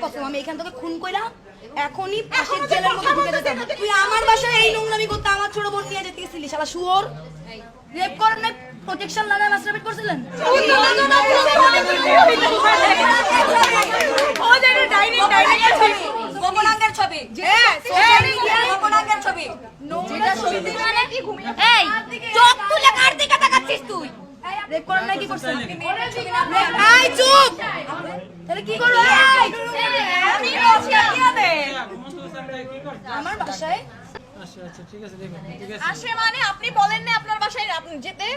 কসম আমি এখান থেকে খুন কইরা এখনই পাশের জেলের মধ্যে ঢুকে যেতাম। তুই আমার বাসায় এই নোংরামি করতে আমার ছোট বোন নিয়ে যেতে গেছিলি শালা শুয়োর। রেপ করেন না, প্রোটেকশন লানা মাস্টারবেট করছিলেন। ও জানে ডাইনিং ছবি, গোপনাঙ্গের ছবি, গোপনাঙ্গের ছবি, যেটা ছবি মানে কি ঘুমিয়ে এই চোখ তুলে কার দিকে তাকাচ্ছিস তুই? রেপ করেন না কি করছেন? এই চুপ, তাহলে কি করব? আমি বলছি কি হবে আমার বাসায়? আচ্ছা ঠিক আছে দেখুন, ঠিক আছে। আসে মানে আপনি বলেন না আপনার বাসায় আপনি যেতে?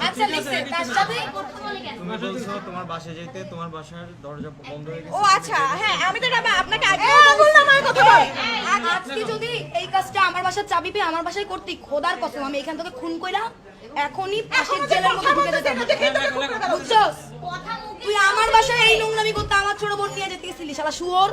আচ্ছা লিখছে তার সাথে তুমি বলছো তোমার বাসায় যেতে, তোমার বাসার দরজা বন্ধ হয়ে গেছে। ও আচ্ছা হ্যাঁ আমি তো আপনাকে আগে বললাম আমার কথা বল। আজকে যদি এই কাজটা আমার বাসার চাবি পেয়ে আমার বাসায় করতে খোদার কসম আমি এখান থেকে খুন কইরা এখনই পাশের জেলের মধ্যে ঢুকে যেতাম। বুঝছস? তুই আমার বাসায় এই নোংরামি করতে আমার ছোট বোন নিয়ে যেতে গেছিলি শালা শুয়োর।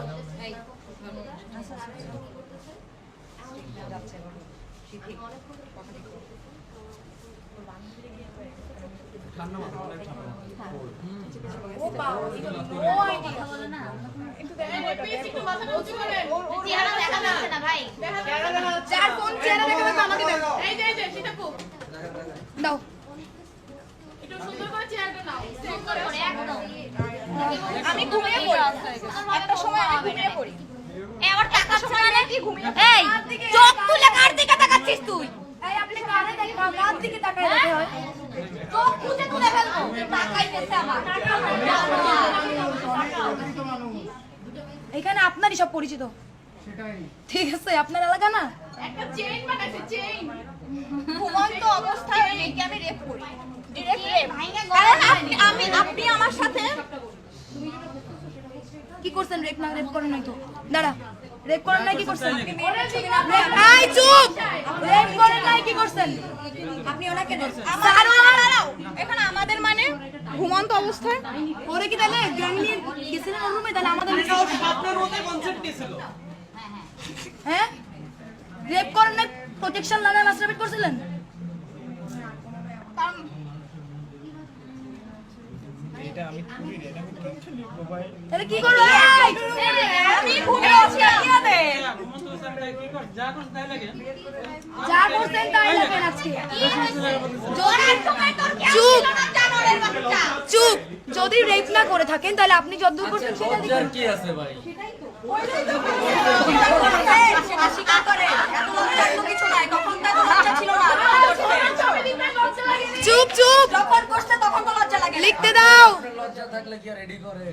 আমি ঘুমিয়ে পড়ি, একটা সময় আমি ঘুমিয়ে পড়ি। এবার টাকা সময় নাকি ঘুমিয়ে এই চোখ তুলে কার দিকে তাকাচ্ছিস তুই? এই আপনি কারে দেখবা কার দিকে তাকায় রাখতে হয়? চোখ খুঁজে তুলে ফেলবো, তাকাইতেছে আবার। এখানে আপনারই সব পরিচিত, ঠিক আছে? আপনার এলাকা না? একটা চেইন বানাইছে, চেইন ঘুমন্ত অবস্থায় একে আমি রেপ করি, ডিরেক্ট রেপ। আপনি আমার সাথে কি করছেন? রেপ না রেপ করেন নাই তো? দাঁড়া, রেপ করেন নাই কি করছেন? এই চুপ, রেপ করেন নাই কি করছেন? আপনি ওনাকে দাঁড়াও, এখানে আমাদের মানে ঘুমন্ত অবস্থায় ওরে কি তাহলে গ্যাং নিয়ে গেছিলেন ওর রুমে? তাহলে আমাদের আপনার মতে কনসেপ্ট কি ছিল? হ্যাঁ রেপ করেন নাই, প্রোটেকশন লানা মাস্টারবেট করছিলেন? এটা আমি করি না, এটা আমি কিছু লিখবো ভাই। তাহলে কি করব? আমি ঘুমিয়ে আছি কি হবে? ঘুমন্ত অবস্থায় কি কর? যা করছ তাই লাগে। যা করছেন তাই লাগেন আজকে। চুপ চুপ, যদি রেপ না করে থাকেন তাহলে আপনি যতদূর করছেন সেটা দেখুন। কি আছে ভাই? স্বীকার করে এত কিছু নাই, তখন তো লজ্জা ছিল না। চুপ চুপ, যখন করতে তখন তো লজ্জা লাগে। লিখতে দাও। লজ্জা থাকলে কি রেডি করে?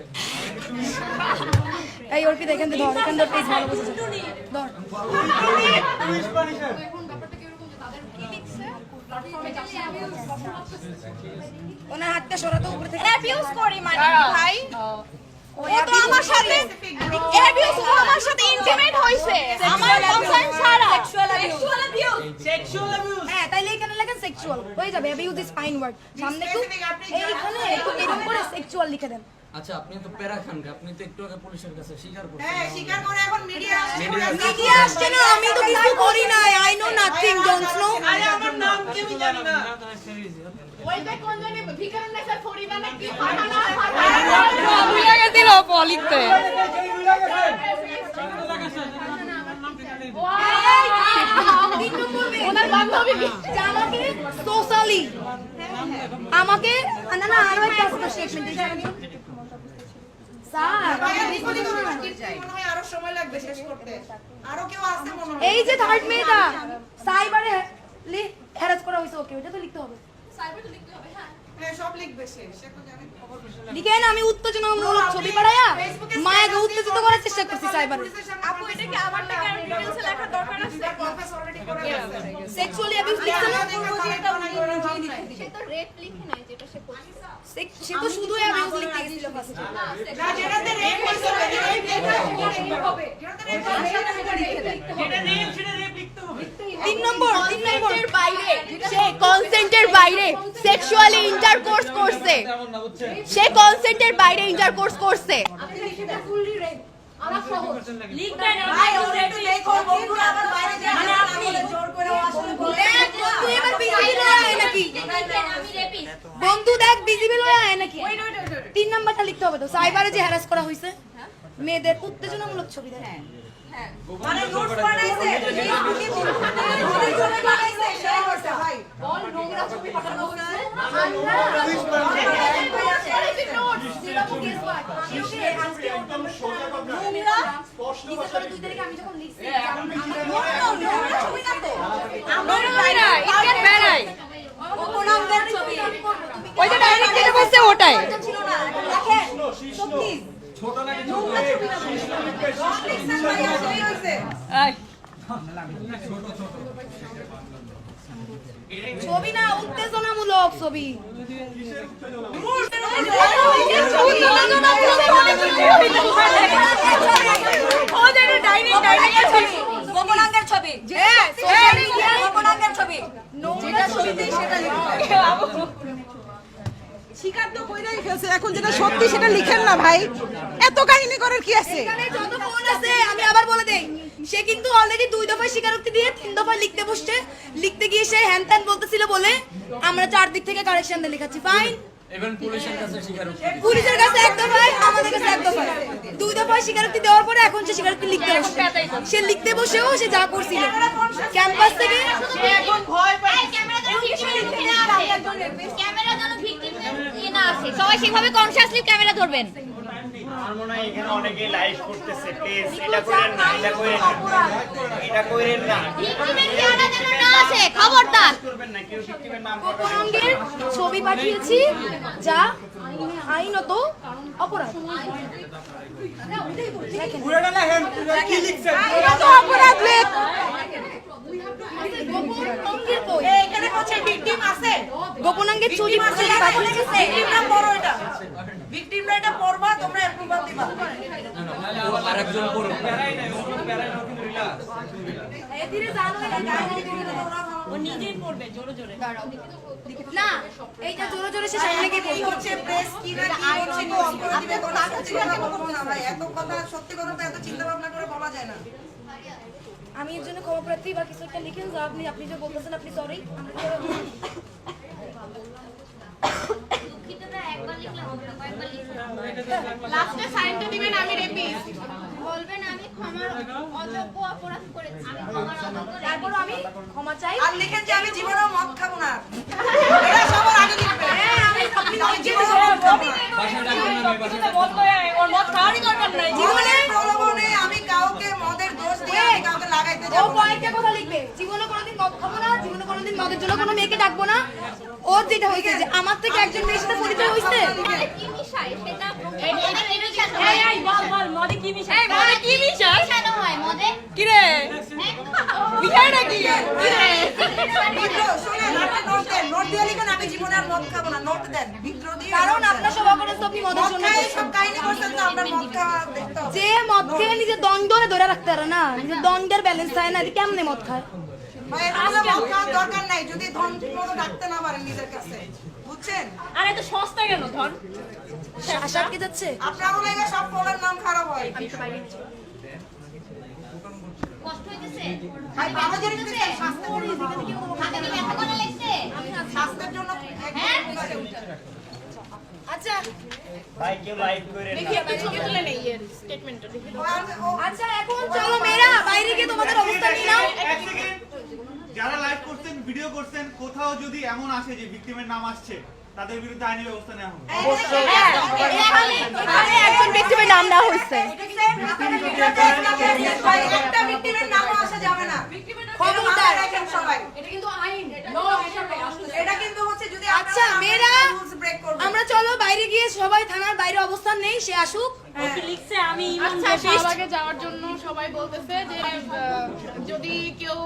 এই ওর কি দেখেন ধর, এখান ধর পেজ ভালো বসেছে ধর। ওনার হাতটা সরাতো উপরে থেকে। অ্যাবিউজ করি মানে ভাই, ও তো আমার সাথে অ্যাবিউজ, ও আমার সাথে ইন্টিমেট হইছে আমার কনসার্ন ছাড়া। Sexual abuse. হ্যাঁ তাইলে এখানে লেখেন সেক্সুয়াল হয়ে যাবে। অ্যাবিউজ ইজ ফাইন ওয়ার্ড, সামনে একটু এইখানে একটু এরকম করে সেক্সুয়াল লিখে দেন। আচ্ছা আপনি তো প্যারা খান, আপনি তো একটু আগে পুলিশের কাছে স্বীকার করছেন। হ্যাঁ স্বীকার করে এখন মিডিয়া মিডিয়া আসছে না, আমি তো কিছু করি নাই। I know nothing, don't know. আরে আমার নাম কি আমি জানি না। ওই যে কোন জানি ভিকারুন নেসা ফরিদা নাকি ফাটানা ভুলে গেছিল লিখতে। ওনার বান্ধবী যে আমাকে সোশ্যালি আমাকে না না আরো একটা স্টেটমেন্ট স্যার আরো সময় লাগবে শেষ করতে। আরো কেউ আছে মনে হয়? এই যে থার্ড মেয়েটা সাইবারে হ্যারাস করা হয়েছে, ওকে ওটা তো লিখতে হবে। হ্যাঁ সব লিখবে সে তো জানে খবর বেশি। লিখেন আমি উত্তেজনামূলক ছবি পাঠাইয়া মায়াকে উত্তেজিত করার চেষ্টা করছি সাইবারে। আপু এটা কি আমার টাকা আর ডিটেইলসে লেখার দরকার আছে? কনফেস অলরেডি করে আছে। সেক্সুয়ালি অ্যাবিউজ লিখছে না? সে তো রেপ লিখে নাই যেটা সে করছে। সে তো শুধু অ্যাবিউজ লিখতে গেছিল ফার্স্টে। না যেটাতে রেপ হইছে রেপ লেখা হবে। যেটাতে রেপ হইছে যেটা নেম সেটা রেপ লিখতে হবে। 3 নম্বর বাইরে সে কনসেন্টের বাইরে সেক্সুয়ালি ইন্টারকোর্স করছে। তেমন না বুঝছেন? সে কনসেন্টের বাইরে ইন্টারকোর্স করছে। ভাই ও একটু দেখো বন্ধুরা আবার বাইরে যায় মানে আপনি জোর করে আসলে বলে বন্ধু এবার বিজিবি লয়ে আয় নাকি? বন্ধু দেখ বিজিবি লয়ে আয় নাকি? 3 নাম্বারটা লিখতে হবে তো সাইবারে যে হ্যারাস করা হইছে। মেয়েদের উত্তেজনামূলক ছবি দেয়। মানে নোটস বানাইছে অনেক জনে বানাইছে সেই করছে ভাই বল নোংরা ছবি পাঠানো হয়েছে ওই যে ডাইরেক্ট যেটা বলছে ওটাই ছিল না দেখেন সত্যি ছোট লাগে ছবি না উত্তেজনামূলক ছবি গোপনাঙ্গের ছবি গোপনাঙ্গের ছবি যেটা সত্যি সেটা স্বীকার তো কইরাই ফেলছে, এখন যেটা সত্যি সেটা লিখেন না ভাই, এত কাহিনী করার কি আছে? এখানে যত ফোন আছে আমি আবার বলে দেই, সে কিন্তু অলরেডি 2 দফায় স্বীকারোক্তি দিয়ে 3 দফায় লিখতে বসছে। লিখতে গিয়ে সে হ্যান ত্যান বলতেছিল বলে আমরা 4 দিক থেকে কারেকশন দিয়ে লিখাচ্ছি। ফাইন, ইভেন পুলিশের কাছে স্বীকারোক্তি পুলিশের কাছে 1 দফায়, আমাদের কাছে 1 দফায়, 2 দফায় স্বীকারোক্তি দেওয়ার পরে এখন সে স্বীকারোক্তি লিখতে বসছে। সে লিখতে বসেও সে যা করছিল ক্যাম্পাস থেকে এখন ভয় পায় ক্যামেরা যেন ভিকটিম না আসে, সবাই সেভাবে কনসিয়াসলি ক্যামেরা ধরবেন। আমার মনে হয় এখানে অনেকে লাইভ করতেছে, প্লিজ এটা করেন না, এটা করেন না, এটা করেন না, ভিকটিমের চেহারা যেন না আসে, খবরদার। করবেন না, কেউ ভিকটিমের নাম গোপনাঙ্গের ছবি পাঠিয়েছি যা আইনত অপরাধ। পুরোটা লেখেন, কি লিখছেন? এত অপরাধ লেখ। গোপনাঙ্গের কই? এখানে হচ্ছে ভিকটিম আছে গোপনাঙ্গের ছবি পাঠিয়েছি। ভিকটিম নাম পড়ো এটা ভিকটিমরা এটা পড়বা তোমরা অ্যাপ্রুভাল দিবা আরেকজন পুরো এদিকে জানো এটা ও নিজেই পড়বে জোরে জোরে না, এইটা জোরে জোরে সে সামনে গিয়ে এই পড়বে। হচ্ছে প্রেস কি না কি হচ্ছে তো অফ করে দিবে কোনো সত্যি কথা বলবো না ভাই এত কথা সত্যি কথা তো এত চিন্তা ভাবনা করে বলা যায় না আমি এর জন্য ক্ষমা প্রার্থী বা কিছু একটা লিখেন যা আপনি যে বলতেছেন আপনি সরি। দুঃখিতটা একবার লিখলে হবে না, কয়েকবার লিখতে হবে। লাস্টে সাইনটা দিবেন আমি রেপিস্ট। বলবেন আমি ক্ষমার অযোগ্য অপরাধ করেছি, আমি ক্ষমার অযোগ্য। তারপর আমি ক্ষমা চাই। আর লিখেন যে আমি জীবনেও মদ খাবো না এটা সবার আগে লিখবে হ্যাঁ, আমি আপনি আমি জীবনেও মদ খাবো না বাসায় ডাকবেন না, আমি বাসায় জীবনের প্রলোভনে আমি কাউকে মদের দোষ দিয়ে আমি কাউকে লাগাইতে ও যাবো না কয়েকটা কথা লিখবে, জীবনে কোনোদিন মদ খাবো না, জীবনে কোনোদিন মদের জন্য কোনো মেয়েকে ডাকবো না। ওর যেটা হয়েছে যে আমার থেকে একজন মেয়ের সাথে পরিচয় হয়েছে, মদে কি মিশায় সেটা মদে কি মিশায়? মদে কি মিশায়? মিশানো হয় মদে। কি রে হ্যাঁ, মিশায় নাকি? বিদ্রোহ শোনেন আপনি নোট দিয়ে লিখুন আমি জীবনে আর মদ খাবো না নোট দেন বিদ্রোহ দিয়ে কারণ আপনার সভা করে তো আপনি মদের মদ জন্য খাই সব কাহিনী করছেন তো আপনার মদ খাওয়া দেখতে হবে যে মদ খেয়ে নিজের দণ্ড ধরে রাখতে পারে না, নিজের দণ্ডের ব্যালেন্স থাকে না, কেমনে মদ খায়? ভাই এগুলো মদ খাওয়ার দরকার নাই যদি ধন ঠিক মতো রাখতে না পারেন নিজের কাছে বুঝছেন আরে তো সস্তা কেন ধন? আশাকে যাচ্ছে আপনার লাগে সব ফোনের নাম খারাপ হয় কষ্ট হইতেছে, ভাই বাবা যদি দিতেছেন স্বাস্থ্যের জন্য হাতে কি ব্যথা করে লাগছে? স্বাস্থ্যের জন্য হ্যাঁ? আচ্ছা ভাই কেউ লাইভ করেন না। আচ্ছা এখন চলো মেয়েরা বাইরে গিয়ে তোমাদের অবস্থা নিয়ে নাও। এক সেকেন্ড, যারা লাইভ করছেন ভিডিও করছেন কোথাও যদি এমন আসে যে ভিকটিমের নাম আসছে তাদের বিরুদ্ধে আইনি ব্যবস্থা নেওয়া হবে এখানে একজন ব্যক্তির নাম দেওয়া হয়েছে। একটা ভিকটিমের নামও আসা যাবে না খবরদার। রাখেন সবাই এটা কিন্তু আইন। এটা কিন্তু হচ্ছে যদি আচ্ছা মেয়েরা রুলস ব্রেক করবে আমরা চলো বাইরে গিয়ে সবাই থানার বাইরে অবস্থান নেই, সে আসুক। আচ্ছা, শাহবাগে যাওয়ার জন্য সবাই বলতেছে যে যদি কেউ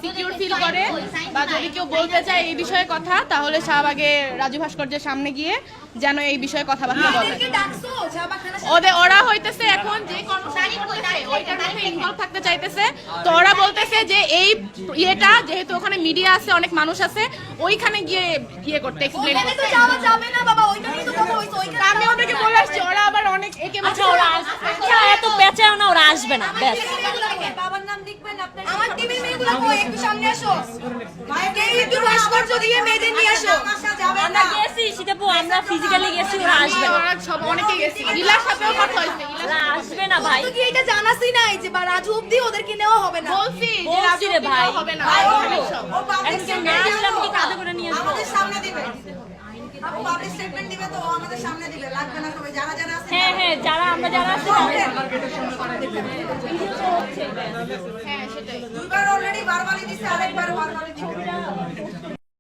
সিকিউর ফিল করে বা যদি কেউ বলতে চায় এই বিষয়ে কথা তাহলে শাহবাগে রাজু ভাস্কর্যের সামনে গিয়ে যেন এই বিষয়ে কথাবার্তা বলে। আমাদেরকে ডাকছো শাহবাগ থানার সামনে? ওরা হইতেছে এখন যে কর্মচারী ওইটার মধ্যে ইনভলভ থাকতে চাইতেছে, তো ওরা বলতেছে যে এই ইয়েটা যেহেতু ওখানে মিডিয়া আছে অনেক মানুষ আছে ওইখানে গিয়ে করতে এক্সপ্লেইন ওখানে তো করতে। যাওয়া যাবে না বাবা, ওইটা নিয়ে তো কথা হইছে, ওইখানে আমি ওদেরকে বলে আসছি, ওরা আবার অনেক একে আচ্ছা ওরা এত বেচাও না, ওরা আসবে না ব্যাস। বাবার নাম লিখবেন আমার টিমের মেয়েগুলো কই একটু সামনে আসো কেউ একটু ভাস্কর্য দিয়ে মেয়েদের নিয়ে আসো আমরা গেছি সীতাপু আমরা ফিজিক্যালি গেছি ওরা আসবে না ওরা সব অনেকে গেছে নীলার সাথেও কথা হয়েছে ওরা আসবে না ভাই তুই কি এটা জানাসই নাই যে বা রাজু অবধি ওদেরকে নেওয়া হবে না বলছি যে বলছি রাজু রে ভাই। হবে না ভাই, সব। এখন কেউ না আসলে আমি কি কাঁধে করে নিয়ে আসবো আমাদের সামনে দিবে আপু পাবলিক স্টেটমেন্ট দিবে তো ও আমাদের সামনে দিবে লাগবে না সবাই যারা যারা আছে হ্যাঁ হ্যাঁ যারা আমরা যারা আছি হ্যাঁ সেটাই দুইবার অলরেডি বারবারই দিছে আরেকবার বারবারই দিবে